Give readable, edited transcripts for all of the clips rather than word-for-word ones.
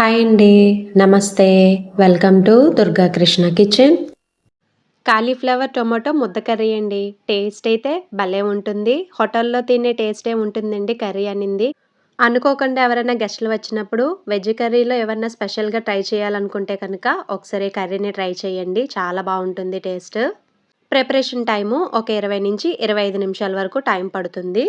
Hi అండి. నమస్తే. Welcome to Durga Krishna kitchen. Cauliflower tomato ముద్ద కర్రీ అండి. టేస్ట్ అయితే భలే ఉంటుంది. హోటల్‌లో తినే టేస్టే ఉంటుందండి కర్రీ అనింది. అనుకోకుండా ఎవరైనా గెస్టులు వచ్చినప్పుడు వెజ్ కర్రీలో ఏమన్నా స్పెషల్‌గా ట్రై చేయాలనుకుంటే కనుక ఒకసారి కర్రీని ట్రై చేయండి. చాలా బావుంటుంది టేస్ట్. ప్రిపరేషన్ టైము ఒక 20-25 నిమిషాల వరకు టైం పడుతుంది.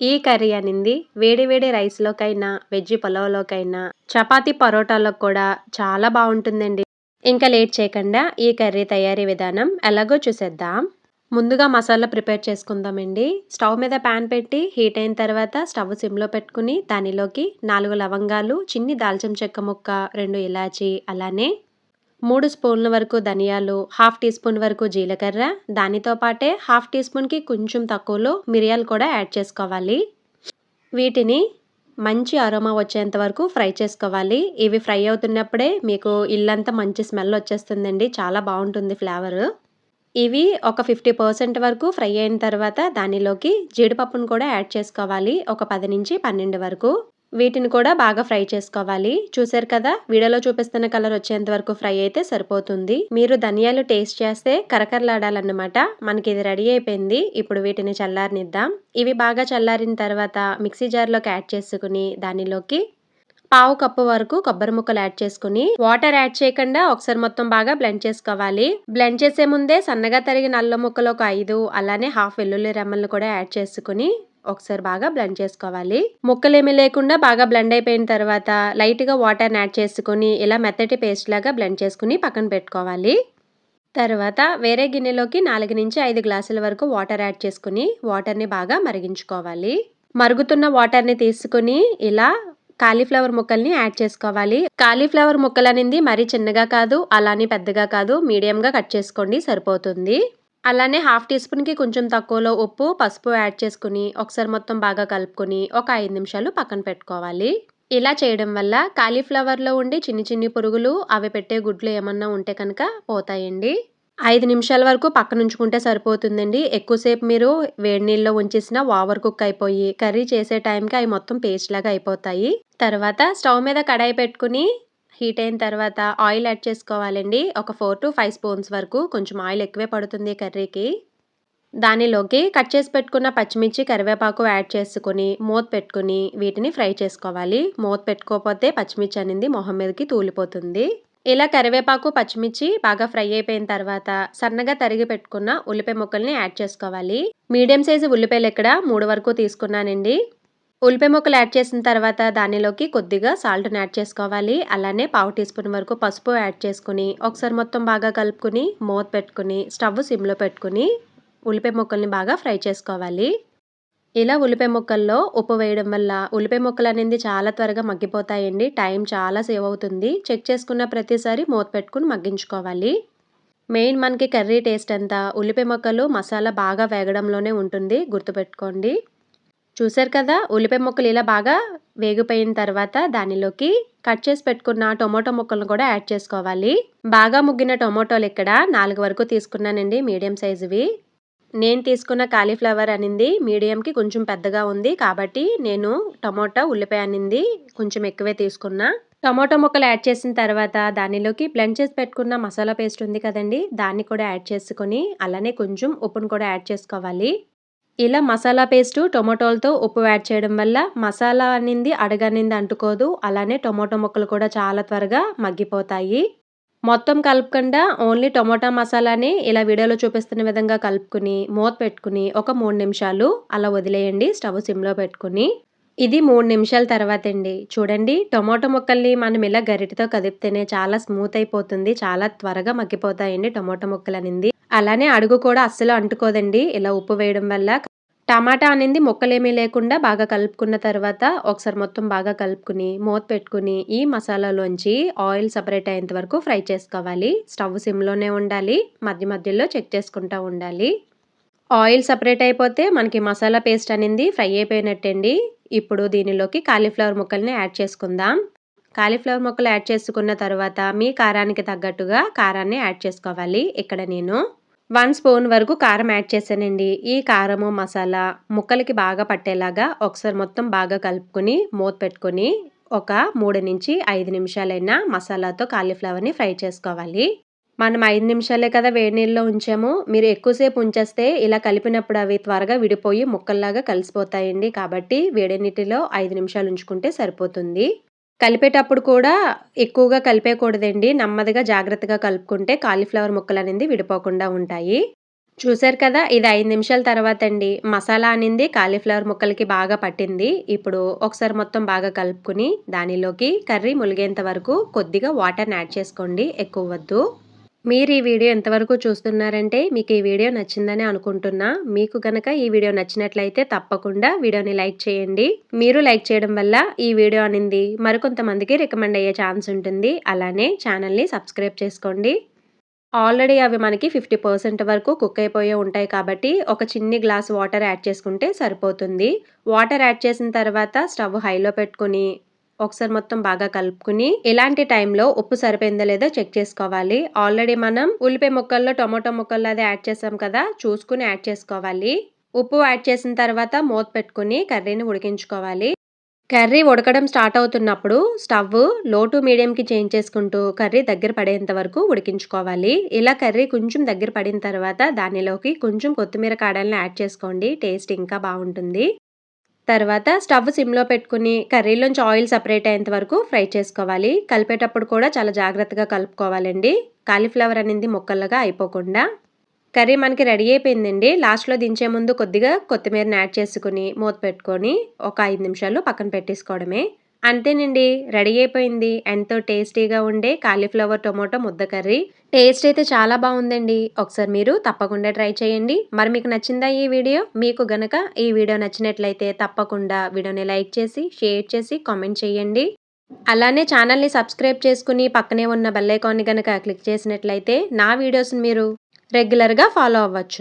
ఈ కర్రీ అనింది వేడి వేడి రైస్‌లోకైనా, వెజ్ పులావ్‌లోకైనా, చపాతీ పరోటాలకు కూడా చాలా బావుంటుందండి. ఇంకా లేట్ చేయకుండా ఈ కర్రీ తయారీ విధానం ఎలాగో చూసేద్దాం. ముందుగా మసాలా ప్రిపేర్ చేసుకుందామండి. స్టవ్ మీద పాన్ పెట్టి హీట్ అయిన తర్వాత స్టవ్ సిమ్‌లో పెట్టుకుని దానిలోకి 4 లవంగాలు, చిన్ని దాల్చిన చెక్క ముక్క, 2 ఇలాచీ, అలానే 3 స్పూన్ల వరకు ధనియాలు, హాఫ్ టీ స్పూన్ వరకు జీలకర్ర, దానితో పాటే హాఫ్ టీ స్పూన్‌కి కొంచెం తక్కువలో మిరియాలు కూడా యాడ్ చేసుకోవాలి. వీటిని మంచి అరోమా వచ్చేంత వరకు ఫ్రై చేసుకోవాలి. ఇవి ఫ్రై అవుతున్నప్పుడే మీకు ఇల్లంతా మంచి స్మెల్ వచ్చేస్తుందండి. చాలా బావుంటుంది ఫ్లేవరు. ఇవి ఒక 50% వరకు ఫ్రై అయిన తర్వాత దానిలోకి జీడిపప్పును కూడా యాడ్ చేసుకోవాలి. ఒక 10-12 వరకు. వీటిని కూడా బాగా ఫ్రై చేసుకోవాలి. చూసారు కదా! వీడియోలో చూపిస్తున్న కలర్ వచ్చేంత వరకు ఫ్రై అయితే సరిపోతుంది. మీరు ధనియాలు టేస్ట్ చేస్తే కరకరలాడాలన్నమాట. మనకిది రెడీ అయిపోయింది. ఇప్పుడు వీటిని చల్లారనిద్దాం. ఇవి బాగా చల్లారిన తర్వాత మిక్సీ జార్‌లోకి యాడ్ చేసుకొని దానిలోకి పావు కప్పు వరకు కొబ్బరి ముక్కలు యాడ్ చేసుకొని వాటర్ యాడ్ చేయకుండా ఒకసారి మొత్తం బాగా బ్లెండ్ చేసుకోవాలి. బ్లెండ్ చేసే ముందే సన్నగా తరిగిన అల్లం ముక్కలు ఒక 5 అలానే హాఫ్ వెల్లుల్లి రెమ్మలను కూడా యాడ్ చేసుకొని ఒకసారి బాగా బ్లెండ్ చేసుకోవాలి. ముక్కలేమీ లేకుండా బాగా బ్లెండ్ అయిపోయిన తర్వాత లైట్‌గా వాటర్‌ని యాడ్ చేసుకొని ఇలా మెత్తటి పేస్ట్ లాగా బ్లెండ్ చేసుకొని పక్కన పెట్టుకోవాలి. తర్వాత వేరే గిన్నెలోకి 4-5 గ్లాసుల వరకు వాటర్ యాడ్ చేసుకొని వాటర్‌ని బాగా మరిగించుకోవాలి. మరుగుతున్న వాటర్‌ని తీసుకొని ఇలా కాలీఫ్లవర్ ముక్కల్ని యాడ్ చేసుకోవాలి. కాలీఫ్లవర్ ముక్కలనింది మరీ చిన్నగా కాదు, అలానే పెద్దగా కాదు, మీడియంగా కట్ చేసుకోండి సరిపోతుంది. అలానే హాఫ్ టీ స్పూన్‌కి కొంచెం తక్కువలో ఉప్పు, పసుపు యాడ్ చేసుకొని ఒకసారి మొత్తం బాగా కలుపుకొని ఒక 5 నిమిషాలు పక్కన పెట్టుకోవాలి. ఇలా చేయడం వల్ల కాలీఫ్లవర్‌లో ఉండే చిన్ని చిన్ని పురుగులు, అవి పెట్టే గుడ్లు ఏమన్నా ఉంటే కనుక పోతాయండి. 5 నిమిషాల వరకు పక్కనుంచుకుంటే సరిపోతుందండి. ఎక్కువసేపు మీరు వేడి నీళ్ళలో ఉంచేసినా ఓవర్ కుక్ అయిపోయి కర్రీ చేసే టైంకి అవి మొత్తం పేస్ట్ లాగా అయిపోతాయి. తర్వాత స్టవ్ మీద కడాయి పెట్టుకుని హీట్ అయిన తర్వాత ఆయిల్ యాడ్ చేసుకోవాలండి. ఒక 4-5 స్పూన్స్ వరకు. కొంచెం ఆయిల్ ఎక్కువే పడుతుంది కర్రీకి. దానిలోకి కట్ చేసి పెట్టుకున్న పచ్చిమిర్చి, కరివేపాకు యాడ్ చేసుకొని మూత పెట్టుకుని వీటిని ఫ్రై చేసుకోవాలి. మూత పెట్టుకోకపోతే పచ్చిమిర్చి అనేది మొహం మీదకి తూలిపోతుంది. ఇలా కరివేపాకు, పచ్చిమిర్చి బాగా ఫ్రై అయిపోయిన తర్వాత సన్నగా తరిగి పెట్టుకున్న ఉల్లిపాయ ముక్కల్ని యాడ్ చేసుకోవాలి. మీడియం సైజు ఉల్లిపాయలు ఇక్కడ 3 వరకు తీసుకున్నానండి. ఉల్లిపాయ ముక్కలు యాడ్ చేసిన తర్వాత దానిలోకి కొద్దిగా సాల్ట్‌ని యాడ్ చేసుకోవాలి. అలానే పావు టీ స్పూన్ వరకు పసుపు యాడ్ చేసుకొని ఒకసారి మొత్తం బాగా కలుపుకొని మూత పెట్టుకొని స్టవ్ సిమ్‌లో పెట్టుకొని ఉల్లిపాయ ముక్కల్ని బాగా ఫ్రై చేసుకోవాలి. ఇలా ఉల్లిపాయ ముక్కల్లో ఉప్పు వేయడం వల్ల ఉల్లిపాయ ముక్కలనేది చాలా త్వరగా మగ్గిపోతాయండి. టైం చాలా సేవ్ అవుతుంది. చెక్ చేసుకున్న ప్రతిసారి మూత పెట్టుకొని మగ్గించుకోవాలి. మెయిన్ మనకి కర్రీ టేస్ట్ అంతా ఉల్లిపాయ ముక్కలు, మసాలా బాగా వేగడంలోనే ఉంటుంది. గుర్తుపెట్టుకోండి. చూసారు కదా! ఉల్లిపాయ ముక్కలు ఇలా బాగా వేగిపోయిన తర్వాత దానిలోకి కట్ చేసి పెట్టుకున్న టొమాటో ముక్కలను కూడా యాడ్ చేసుకోవాలి. బాగా ముగ్గిన టొమాటోలు ఇక్కడ 4 వరకు తీసుకున్నానండి మీడియం సైజువి. నేను తీసుకున్న కాలీఫ్లవర్ అనింది మీడియంకి కొంచెం పెద్దగా ఉంది. కాబట్టి నేను టమోటా, ఉల్లిపాయ అనింది కొంచెం ఎక్కువే తీసుకున్నా. టమోటా ముక్కలు యాడ్ చేసిన తర్వాత దానిలోకి బ్లెండ్ చేసి పెట్టుకున్న మసాలా పేస్ట్ ఉంది కదండీ! దాన్ని కూడా యాడ్ చేసుకొని అలానే కొంచెం ఉప్పును కూడా యాడ్ చేసుకోవాలి. ఇలా మసాలా పేస్టు టొమాటోలతో ఉప్పు యాడ్ చేయడం వల్ల మసాలా అనింది అడుగనింది అంటుకోదు. అలానే టొమాటో ముక్కలు కూడా చాలా త్వరగా మగ్గిపోతాయి. మొత్తం కలపకుండా ఓన్లీ టొమాటో మసాలాని ఇలా వీడియోలో చూపిస్తున్న విధంగా కలుపుకొని మూత పెట్టుకుని ఒక 3 నిమిషాలు అలా వదిలేయండి స్టవ్ సిమ్‌లో పెట్టుకొని. ఇది 3 నిమిషాల తర్వాతండి. చూడండి టొమాటో ముక్కల్ని మనం ఇలా గరిటెతో కదిపితేనే చాలా స్మూత్ అయిపోతుంది. చాలా త్వరగా మగ్గిపోతాయండి టొమాటో ముక్కలనింది. అలానే అడుగు కూడా అస్సలు అంటుకోదండి ఇలా ఉప్పు వేయడం వల్ల. టమాటా అనేది ముక్కలేమీ లేకుండా బాగా కలుపుకున్న తర్వాత ఒకసారి మొత్తం బాగా కలుపుకుని మూత పెట్టుకుని ఈ మసాలాలోంచి ఆయిల్ సెపరేట్ అయ్యేంత వరకు ఫ్రై చేసుకోవాలి. స్టవ్ సిమ్‌లోనే ఉండాలి. మధ్య మధ్యలో చెక్ చేసుకుంటా ఉండాలి. ఆయిల్ సెపరేట్ అయిపోతే మనకి మసాలా పేస్ట్ అనేది ఫ్రై అయిపోయినట్టండి. ఇప్పుడు దీనిలోకి కాలీఫ్లవర్ ముక్కల్ని యాడ్ చేసుకుందాం. కాలీఫ్లవర్ ముక్కలు యాడ్ చేసుకున్న తర్వాత మీ కారానికి తగ్గట్టుగా కారాన్ని యాడ్ చేసుకోవాలి. ఇక్కడ నేను 1 స్పూన్ వరకు కారం యాడ్ చేశానండి. ఈ కారము, మసాలా ముక్కలకి బాగా పట్టేలాగా ఒకసారి మొత్తం బాగా కలుపుకొని మూత పెట్టుకొని ఒక 3-5 నిమిషాలైనా మసాలాతో కాలీఫ్లవర్‌ని ఫ్రై చేసుకోవాలి. మనం 5 నిమిషాలే కదా వేడి నీళ్ళలో ఉంచాము. మీరు ఎక్కువసేపు ఉంచేస్తే ఇలా కలిపినప్పుడు అవి త్వరగా విడిపోయి ముక్కల్లాగా కలిసిపోతాయండి. కాబట్టి వేడి నీటిలో 5 నిమిషాలు ఉంచుకుంటే సరిపోతుంది. కలిపేటప్పుడు కూడా ఎక్కువగా కలిపేయకూడదండి. నెమ్మదిగా జాగ్రత్తగా కలుపుకుంటే కాలీఫ్లవర్ ముక్కలనేది విడిపోకుండా ఉంటాయి. చూసారు కదా! ఇది 5 నిమిషాల తర్వాతండి. మసాలా అనింది కాలీఫ్లవర్ ముక్కలకి బాగా పట్టింది. ఇప్పుడు ఒకసారి మొత్తం బాగా కలుపుకొని దానిలోకి కర్రీ ములిగేంత వరకు కొద్దిగా వాటర్‌ని యాడ్ చేసుకోండి. ఎక్కువ వద్దు. మీరు ఈ వీడియో ఎంతవరకు చూస్తున్నారంటే మీకు ఈ వీడియో నచ్చిందని అనుకుంటున్నా. మీకు గనక ఈ వీడియో నచ్చినట్లయితే తప్పకుండా వీడియోని లైక్ చేయండి. మీరు లైక్ చేయడం వల్ల ఈ వీడియో అనింది మరికొంతమందికి రికమెండ్ అయ్యే ఛాన్స్ ఉంటుంది. అలానే ఛానల్‌ని సబ్స్క్రైబ్ చేసుకోండి. ఆల్రెడీ అవి మనకి 50% వరకు కుక్ అయిపోయే ఉంటాయి కాబట్టి ఒక చిన్ని గ్లాస్ వాటర్ యాడ్ చేసుకుంటే సరిపోతుంది. వాటర్ యాడ్ చేసిన తర్వాత స్టవ్ హైలో పెట్టుకొని ఒకసారి మొత్తం బాగా కలుపుకుని ఇలాంటి టైంలో ఉప్పు సరిపోయిందో లేదో చెక్ చేసుకోవాలి. ఆల్రెడీ మనం ఉల్లిపాయ ముక్కల్లో టొమాటో ముక్కల్లో అది యాడ్ చేసాం కదా! చూసుకుని యాడ్ చేసుకోవాలి. ఉప్పు యాడ్ చేసిన తర్వాత మూత పెట్టుకుని కర్రీని ఉడికించుకోవాలి. కర్రీ ఉడకడం స్టార్ట్ అవుతున్నప్పుడు స్టవ్ లో టు మీడియంకి చేంజ్ చేసుకుంటూ కర్రీ దగ్గర పడేంత వరకు ఉడికించుకోవాలి. ఇలా కర్రీ కొంచెం దగ్గర పడిన తర్వాత దానిలోకి కొంచెం కొత్తిమీర కాడల్ని యాడ్ చేసుకోండి. టేస్ట్ ఇంకా బాగుంటుంది. తర్వాత స్టవ్ సిమ్‌లో పెట్టుకుని కర్రీలోంచి ఆయిల్ సెపరేట్ అయ్యేంత వరకు ఫ్రై చేసుకోవాలి. కలిపేటప్పుడు కూడా చాలా జాగ్రత్తగా కలుపుకోవాలండి. కాలీఫ్లవర్ అనేది ముక్కలుగా అయిపోకుండా. కర్రీ మనకి రెడీ అయిపోయిందండి. లాస్ట్‌లో దించే ముందు కొద్దిగా కొత్తిమీరని యాడ్ చేసుకొని మూత పెట్టుకొని ఒక 5 నిమిషాలు పక్కన పెట్టేసుకోవడమే. అంతేనండి, రెడీ అయిపోయింది. ఎంతో టేస్టీగా ఉండే కాలీఫ్లవర్ టొమాటో ముద్ద కర్రీ. టేస్ట్ అయితే చాలా బావుందండి. ఒకసారి మీరు తప్పకుండా ట్రై చేయండి. మరి మీకు నచ్చిందా ఈ వీడియో? మీకు గనక ఈ వీడియో నచ్చినట్లయితే తప్పకుండా వీడియోని లైక్ చేసి, షేర్ చేసి, కామెంట్ చేయండి. అలానే ఛానల్‌ని సబ్స్క్రైబ్ చేసుకొని పక్కనే ఉన్న బెల్ ఐకాన్‌ని గనక క్లిక్ చేసినట్లయితే నా వీడియోస్‌ని మీరు రెగ్యులర్‌గా ఫాలో అవ్వచ్చు.